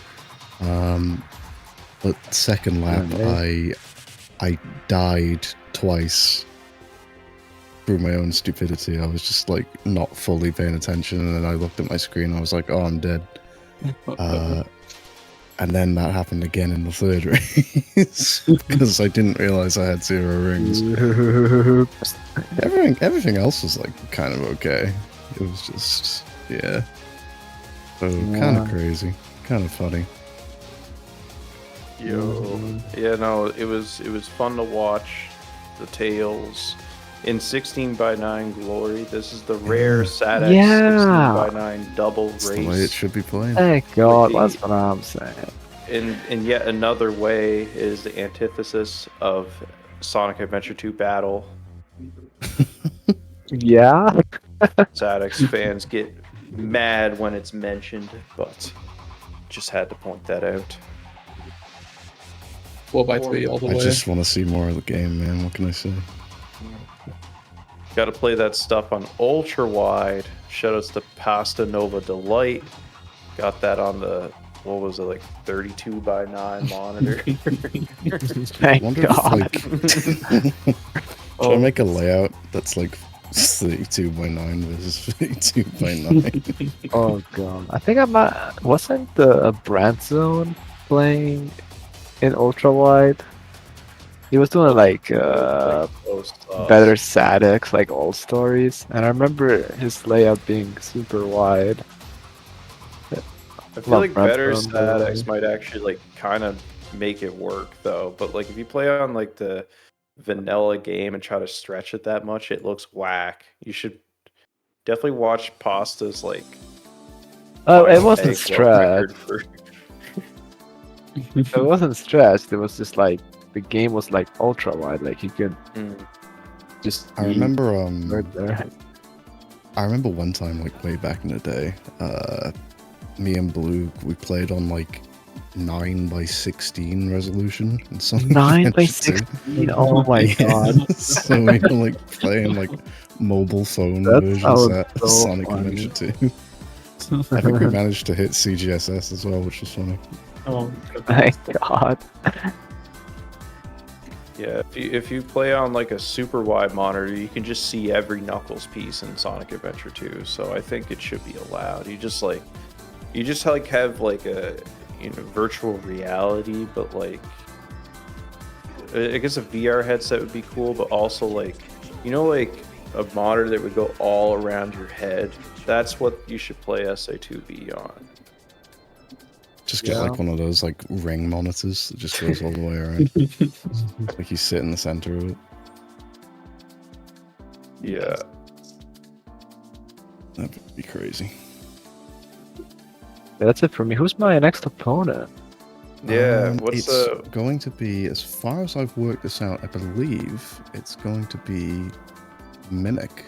Speaker 4: But second lap,
Speaker 3: Yeah,
Speaker 4: I died twice through my own stupidity. I was just like not fully paying attention, and then I looked at my screen. And I was like, "Oh, I'm dead." And then that happened again in the third race because I didn't realize I had 0 rings. Everything else was like kind of okay. It was just yeah. So kind of crazy, kind of funny.
Speaker 1: Yo. Yeah, no, it was fun to watch the tails in 16x9 glory. This is the rare SADX
Speaker 3: Yeah.
Speaker 1: 16x9 double
Speaker 4: It's the way it
Speaker 1: race.
Speaker 4: should be played.
Speaker 3: Thank God,
Speaker 1: the-
Speaker 3: that's what I'm saying.
Speaker 1: In yet another way is the antithesis of Sonic Adventure 2 Battle.
Speaker 3: Yeah?
Speaker 1: SADX fans get mad when it's mentioned, but just had to point that out.
Speaker 2: 4x3 all the
Speaker 4: I
Speaker 2: way.
Speaker 4: just want to see more of the game, man. What can I say?
Speaker 1: Got to play that stuff on ultra wide. Shoutouts to Pasta Nova Delight. Got that on the, what was it, like 32x9 monitor.
Speaker 3: Thank
Speaker 4: Wonder
Speaker 3: God.
Speaker 4: if, like, should I make a layout that's like 32x9 versus 32x9?
Speaker 3: Oh God. I think I might. Wasn't the Brand Zone playing in ultra wide? He was doing like better SADX, like all stories, and I remember his layout being super wide.
Speaker 1: I feel like
Speaker 3: Brent
Speaker 1: better
Speaker 3: from
Speaker 1: SADX
Speaker 3: the-
Speaker 1: might actually like kind of make it work though. But like if you play on like the vanilla game and try to stretch it that much, it looks whack. You should definitely watch Pasta's like.
Speaker 3: Oh, it
Speaker 1: final
Speaker 3: wasn't
Speaker 1: egg world record
Speaker 3: stretched.
Speaker 1: for-
Speaker 3: It wasn't stretched. It was just like the game was like ultra wide. Like you could just.
Speaker 4: I remember
Speaker 3: right there.
Speaker 4: I remember one time, like way back in the day, me and Blue, we played on like 9x16 resolution and something.
Speaker 3: 9x16. Oh my God.
Speaker 4: So we were like playing like mobile phone
Speaker 3: That
Speaker 4: versions
Speaker 3: sounds
Speaker 4: at
Speaker 3: so
Speaker 4: Sonic
Speaker 3: funny.
Speaker 4: Adventure 2. I think we managed to hit CGSS as well, which was funny.
Speaker 2: Oh,
Speaker 3: Thank God.
Speaker 1: Yeah, if you play on like a super wide monitor, you can just see every Knuckles piece in Sonic Adventure 2. So I think it should be allowed. You just have like a virtual reality, but like I guess a VR headset would be cool, but also like like a monitor that would go all around your head. That's what you should play SA2B on.
Speaker 4: Just get
Speaker 3: Yeah.
Speaker 4: like one of those like ring monitors that just goes all the way around. Like you sit in the center of it.
Speaker 1: Yeah.
Speaker 4: That'd be crazy.
Speaker 3: That's it for me. Who's my next opponent?
Speaker 1: Yeah. What's
Speaker 4: it's going to be, as far as I've worked this out, I believe it's going to be Mimic.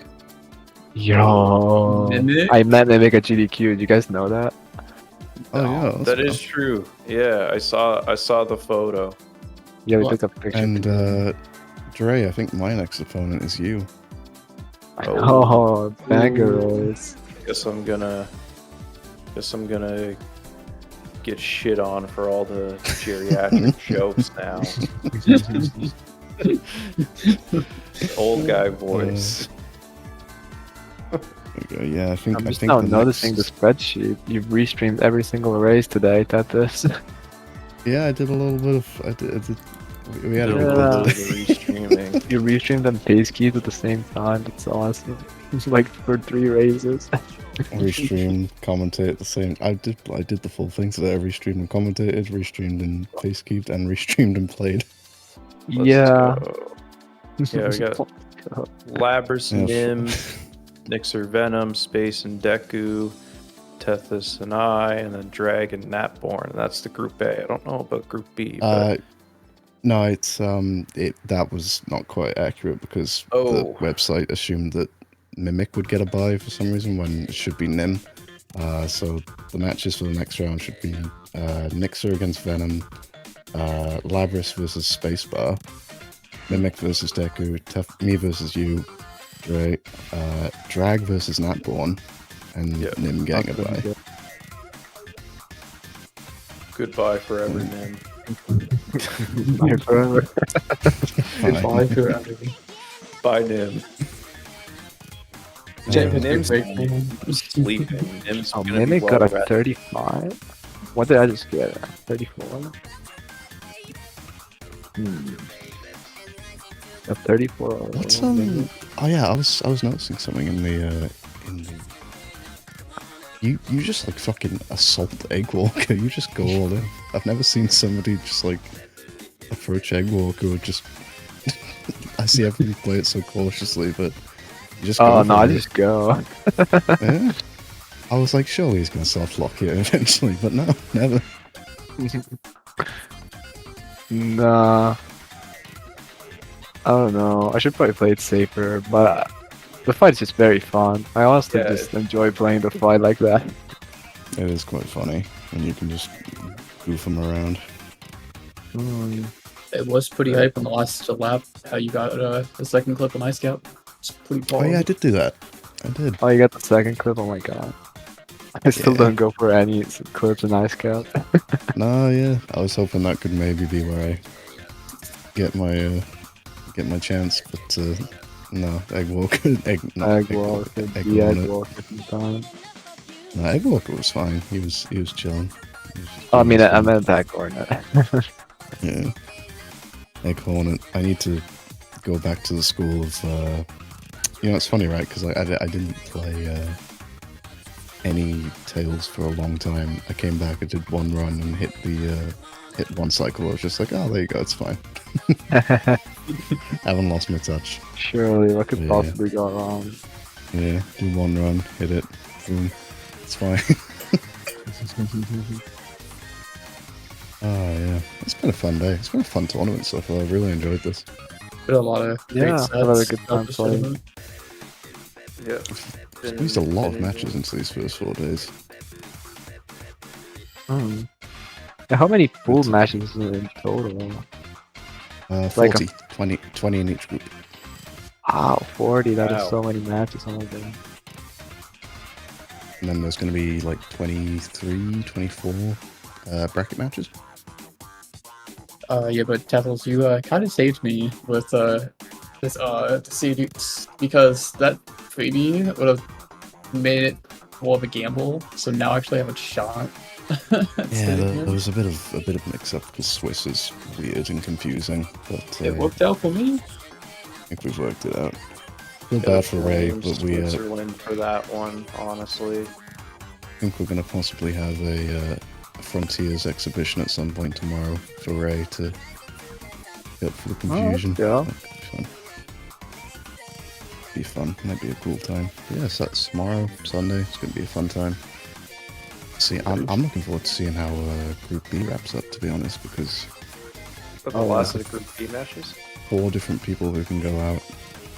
Speaker 3: Yo.
Speaker 2: Mimic?
Speaker 3: I met Mimic at GDQ. Did you guys know that?
Speaker 4: Oh yeah, that's
Speaker 1: that
Speaker 4: cool.
Speaker 1: is true. Yeah, I saw the photo.
Speaker 3: Yeah, we
Speaker 2: What?
Speaker 3: took a picture.
Speaker 4: And Dre, I think my next opponent is you.
Speaker 3: Oh, Bangers.
Speaker 1: Guess I'm gonna get shit on for all the geriatric jokes now. Old guy voice.
Speaker 4: Okay, yeah, I think
Speaker 3: I'm
Speaker 4: I
Speaker 3: just
Speaker 4: think
Speaker 3: now
Speaker 4: the
Speaker 3: noticing
Speaker 4: next...
Speaker 3: the spreadsheet. You've restreamed every single race today, Tatus.
Speaker 4: Yeah, I did a little bit of. We had a
Speaker 1: Did a
Speaker 4: little
Speaker 1: little
Speaker 4: bit
Speaker 1: bit of the restreaming.
Speaker 3: You restreamed and pace keys at the same time. That's awesome. Like for 3 races.
Speaker 4: restreamed, commentate at the same. I did the full thing today. I restreamed and commentated, restreamed and pacekeeped, and restreamed and played.
Speaker 1: Let's
Speaker 3: Yeah.
Speaker 1: go. Yeah, we got Labrys,
Speaker 4: Yeah,
Speaker 1: Nim, Nixer, Venom, Space, and Deku, Tethys, and I, and then Dragon, Natborn. That's the Group A. I don't know about Group B, but
Speaker 4: No, it's that was not quite accurate because the
Speaker 1: Oh.
Speaker 4: website assumed that Mimic would get a bye for some reason when it should be Nim. So the matches for the next round should be Nixer against Venom, Labrys versus Spacebar, Mimic versus Deku, me versus you, Drag versus Natborn, and
Speaker 1: Yep.
Speaker 4: Nim getting a bye.
Speaker 1: Goodbye forever, Nim.
Speaker 3: Bye forever.
Speaker 2: Goodbye forever.
Speaker 1: Bye, Nim. Nim's sleeping. Nim's
Speaker 3: Oh,
Speaker 1: gonna
Speaker 3: Mimic
Speaker 1: be
Speaker 3: got
Speaker 1: well
Speaker 3: a
Speaker 1: rested.
Speaker 3: 35? What did I just get? 34? A 34.
Speaker 4: What's Oh yeah, I was noticing something in the You just like fucking assault Eggwalker. You just go all in. I've never seen somebody just like approach Eggwalker or just. I see everybody play it so cautiously, but you just.
Speaker 3: Oh
Speaker 4: go
Speaker 3: no,
Speaker 4: for
Speaker 3: I
Speaker 4: it.
Speaker 3: just go.
Speaker 4: Yeah. I was like, surely he's gonna soft lock it eventually, but no, never.
Speaker 3: Nah. I don't know. I should probably play it safer, but the fight's just very fun. I honestly
Speaker 1: Yeah,
Speaker 3: just enjoy playing the fight like that.
Speaker 4: It is quite funny when you can just goof them around.
Speaker 2: It was pretty hype on the last lap. How you got the second clip on Ice Scout. It's pretty
Speaker 4: Oh
Speaker 2: cool.
Speaker 4: yeah, I did do that. I did.
Speaker 3: Oh, you got the second clip? Oh my god. I still
Speaker 4: Yeah.
Speaker 3: don't go for any clips in Ice Scout.
Speaker 4: No, yeah. I was hoping that could maybe be where I get my chance, but no, Eggwalker,
Speaker 3: Eggwalker, the Eggwalker sometime.
Speaker 4: No, Eggwalker was fine. He was chilling. He was just
Speaker 3: Oh, I
Speaker 4: doing
Speaker 3: mean,
Speaker 4: his
Speaker 3: I
Speaker 4: thing.
Speaker 3: meant that Hornet.
Speaker 4: Yeah. Egg Hornet. I need to go back to the school of. It's funny, right? Because I didn't play any Tails for a long time. I came back, I did one run and hit one cycle. I was just like, oh, there you go, it's fine. Haven't lost my touch.
Speaker 3: Surely, what could
Speaker 4: Yeah.
Speaker 3: possibly go wrong?
Speaker 4: Yeah, do one run, hit it, boom, it's fine. Oh yeah, it's been a fun day. It's been a fun tournament so far. I really enjoyed this.
Speaker 2: Did a lot of great
Speaker 3: Yeah,
Speaker 2: sets.
Speaker 3: I had a good time
Speaker 2: throughout the
Speaker 3: playing.
Speaker 2: tournament.
Speaker 1: Yeah.
Speaker 4: Squeezed a lot of matches into these first 4 days.
Speaker 3: Hmm. How many full matches in total?
Speaker 4: 40,
Speaker 3: Like
Speaker 4: 20 in each group.
Speaker 3: Wow, 40. That is
Speaker 1: Wow.
Speaker 3: so many matches. Oh my god.
Speaker 4: And then there's going to be like 23, 24 bracket matches.
Speaker 2: Yeah, but Tethels, you kind of saved me with the SADX because that freebie would have made it more of a gamble. So now I actually have a shot.
Speaker 4: Yeah, there was a bit of mix up because Swiss is weird and confusing, but
Speaker 2: It worked out for me.
Speaker 4: I think we've worked it out. Feel bad for Ray, but we
Speaker 1: Switzerland for that one, honestly.
Speaker 4: think we're going to possibly have a Frontiers exhibition at some point tomorrow for Ray to get for the confusion.
Speaker 3: yeah.
Speaker 4: That could be fun. Be fun. Might be a cool time. But yeah, so that's tomorrow, Sunday. It's going to be a fun time. See, I'm looking forward to seeing how Group B wraps up, to be honest, because
Speaker 1: But the last of the Group B matches?
Speaker 4: 4 different people who can go out.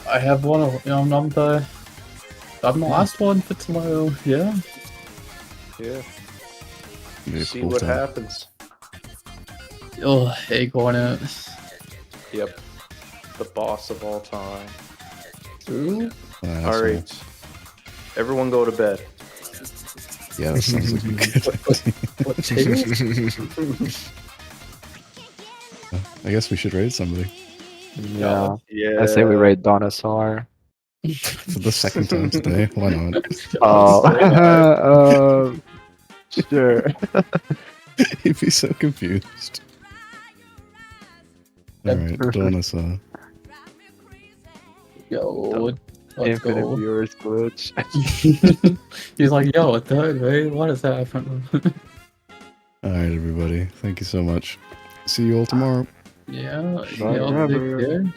Speaker 2: I have one. I'm the last one for tomorrow. Yeah.
Speaker 1: Yeah.
Speaker 4: It'll be a
Speaker 1: See
Speaker 4: cool
Speaker 1: what
Speaker 4: time.
Speaker 1: happens.
Speaker 2: Oh, Egg Hornet.
Speaker 1: Yep. The boss of all time.
Speaker 2: True.
Speaker 4: That's
Speaker 1: Alright. Everyone go to bed.
Speaker 4: Yeah, that sounds like a good idea.
Speaker 2: What tails?
Speaker 4: I guess we should raid somebody
Speaker 3: Yeah.
Speaker 1: Yeah.
Speaker 3: I say we raid Dinosaur.
Speaker 4: for the second time today. Why not?
Speaker 3: Oh, sure.
Speaker 4: He'd be so confused. Alright, Dinosaur.
Speaker 2: Yo, let's
Speaker 3: Infinite
Speaker 2: go.
Speaker 3: viewers glitch.
Speaker 2: He's like, yo, what the heck, man? What is happening?
Speaker 4: Alright, everybody. Thank you so much. See you all tomorrow.
Speaker 2: Yeah,
Speaker 3: Bye,
Speaker 2: yeah,
Speaker 3: remember.
Speaker 2: take care.